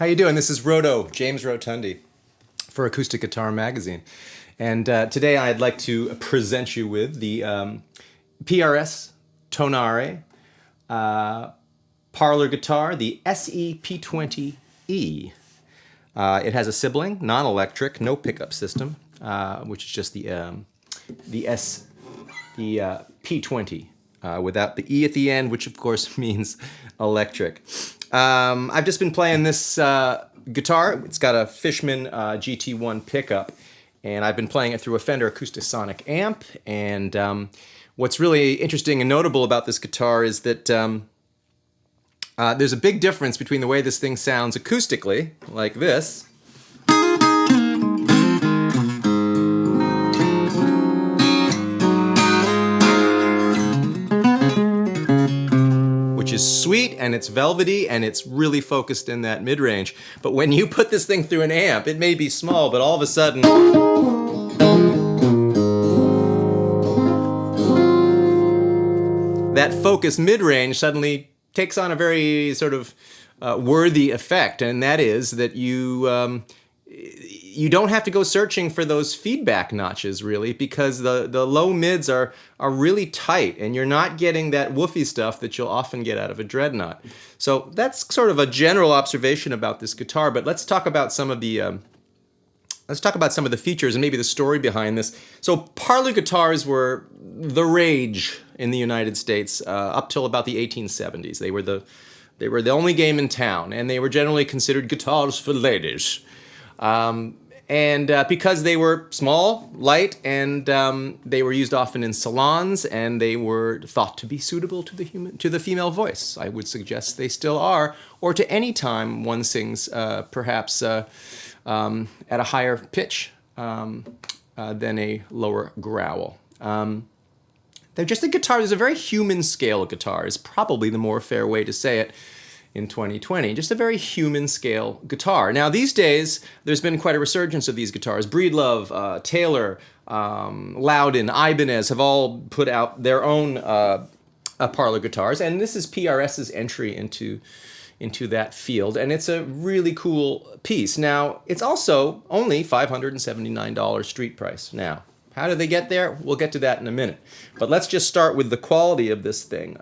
you doing? This is James Rotundi for Acoustic Guitar Magazine. And today I'd like to present you with the PRS Tonare Parlor guitar, the SE P20E. It has a sibling, non-electric, no pickup system, which is just the P20 without the E at the end, which of course means electric. I've just been playing this guitar. It's got a Fishman GT1 pickup, and I've been playing it through a Fender Acoustic Sonic amp. And what's really interesting and notable about this guitar is that there's a big difference between the way this thing sounds acoustically, like this, which is sweet and it's velvety and it's really focused in that mid-range. But when you put this thing through an amp, it may be small, but all of a sudden that focused mid-range suddenly takes on a very sort of worthy effect, and that is that you don't have to go searching for those feedback notches, really, because the low mids are really tight, and you're not getting that woofy stuff that you'll often get out of a dreadnought. So that's sort of a general observation about this guitar. But let's talk about some of the features and maybe the story behind this. So parlor guitars were the rage in the United States up till about the 1870s. They were the only game in town, and they were generally considered guitars for ladies. Because they were small, light, and they were used often in salons, and they were thought to be suitable to the female voice. I would suggest they still are, or to any time one sings, perhaps at a higher pitch than a lower growl. They're just a guitar. There's a very human scale guitar is probably the more fair way to say it in 2020. Just a very human scale guitar. Now these days, there's been quite a resurgence of these guitars. Breedlove, Taylor, Loudon, Ibanez have all put out their own parlor guitars, and this is PRS's entry into that field, and it's a really cool piece. Now, it's also only $579 street price now. How did they get there? We'll get to that in a minute. But let's just start with the quality of this thing.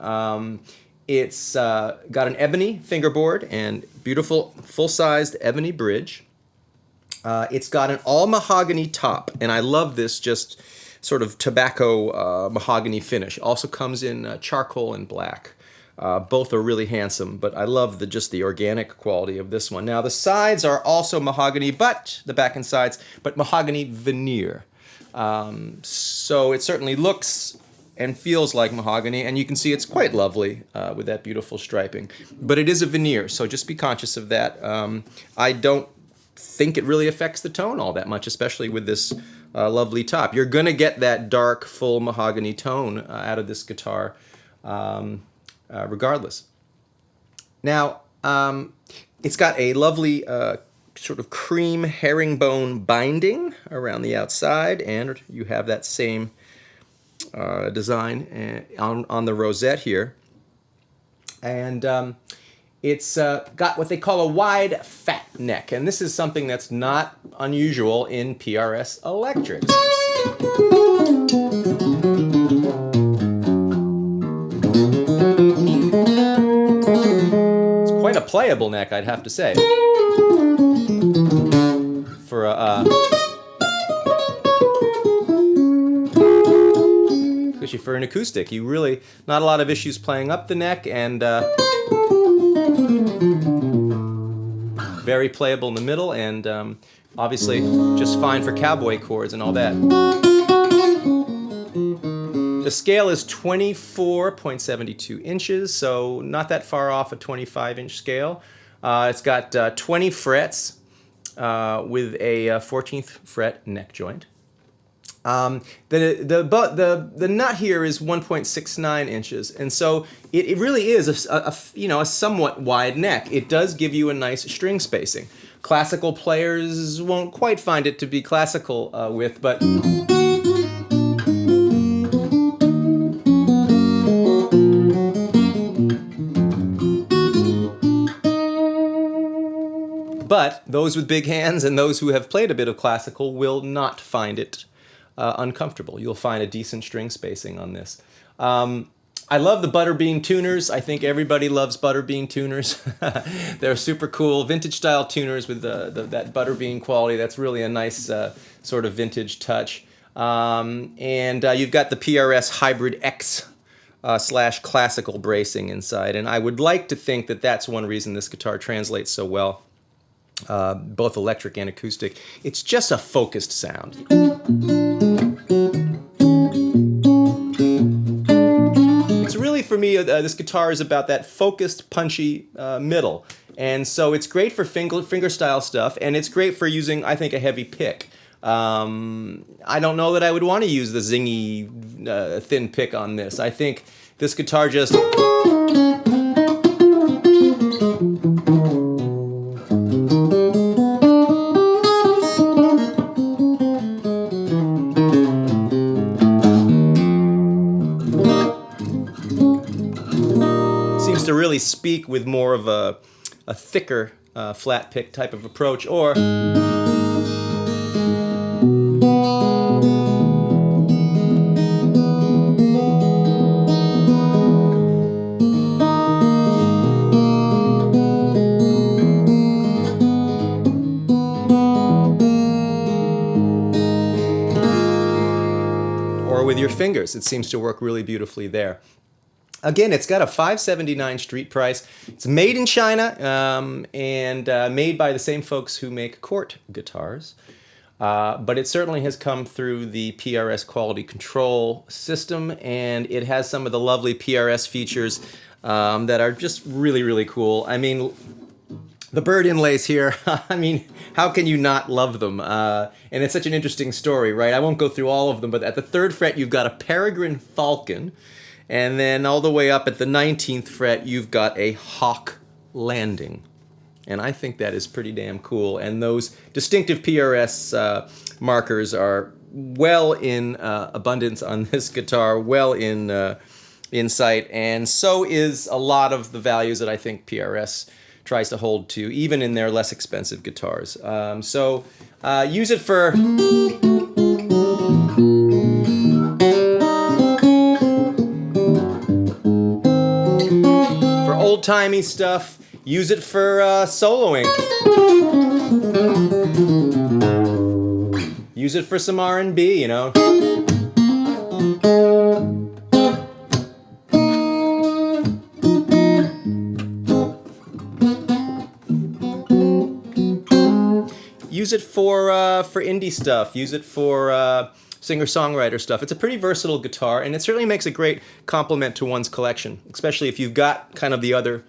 It's got an ebony fingerboard and beautiful full-sized ebony bridge. It's got an all-mahogany top, and I love this just sort of tobacco mahogany finish. Also comes in charcoal and black. Both are really handsome, but I love just the organic quality of this one. Now, the sides are also mahogany, the back and sides, but mahogany veneer. So it certainly looks and feels like mahogany, and you can see it's quite lovely with that beautiful striping. But it is a veneer, so just be conscious of that. I don't think it really affects the tone all that much, especially with this lovely top. You're going to get that dark, full mahogany tone out of this guitar regardless. Now, it's got a lovely sort of cream herringbone binding around the outside, and you have that same design on the rosette here. And it's got what they call a wide fat neck, and this is something that's not unusual in PRS electrics. It's quite a playable neck, I'd have to say. For especially for an acoustic, you really not a lot of issues playing up the neck, and very playable in the middle, and obviously just fine for cowboy chords and all that. The scale is 24.72 inches, so not that far off a 25-inch scale. It's got 20 frets. With a 14th fret neck joint. The nut here is 1.69 inches, and so it really is a somewhat wide neck. It does give you a nice string spacing. Classical players won't quite find it to be classical but But those with big hands and those who have played a bit of classical will not find it uncomfortable. You'll find a decent string spacing on this. I love the butterbean tuners. I think everybody loves butterbean tuners. They're super cool, vintage style tuners with that butterbean quality. That's really a nice sort of vintage touch. And you've got the PRS Hybrid X / classical bracing inside. And I would like to think that that's one reason this guitar translates so well, both electric and acoustic. It's just a focused sound. For me, this guitar is about that focused, punchy middle. And so it's great for finger style stuff, and it's great for using, I think, a heavy pick. I don't know that I would want to use the zingy, thin pick on this. I think this guitar just... to really speak with more of a thicker flat pick type of approach, or with your fingers. It seems to work really beautifully there. Again, it's got a $579 street price. It's made in China and made by the same folks who make Cort guitars. But it certainly has come through the PRS quality control system, and it has some of the lovely PRS features that are just really, really cool. I mean, the bird inlays here, I mean, how can you not love them? And it's such an interesting story, right? I won't go through all of them, but at the 3rd fret, you've got a peregrine falcon. And then all the way up at the 19th fret, you've got a hawk landing. And I think that is pretty damn cool. And those distinctive PRS markers are well in abundance on this guitar, well in sight. And so is a lot of the values that I think PRS tries to hold to, even in their less expensive guitars. So use it for... old-timey stuff. Use it for soloing. Use it for some R&B, you know. Use it for indie stuff. Use it for singer-songwriter stuff. It's a pretty versatile guitar, and it certainly makes a great complement to one's collection, especially if you've got kind of the other,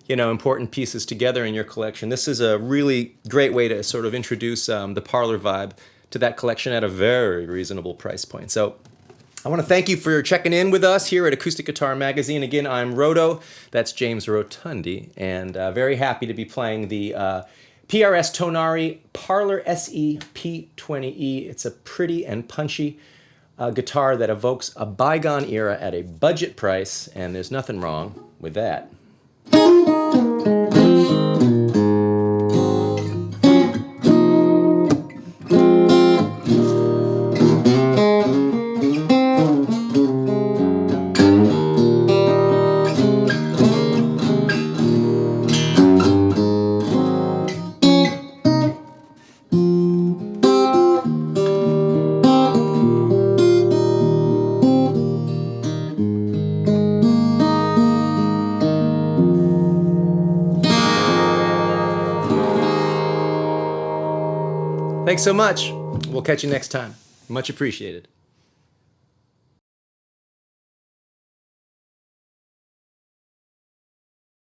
you know, important pieces together in your collection. This is a really great way to sort of introduce the Parlor vibe to that collection at a very reasonable price point. So I want to thank you for checking in with us here at Acoustic Guitar Magazine. Again, I'm Roto, that's James Rotundi, and very happy to be playing the PRS Tonare Parlor SE P20E. It's a pretty and punchy guitar that evokes a bygone era at a budget price, and there's nothing wrong with that. Thanks so much. We'll catch you next time. Much appreciated.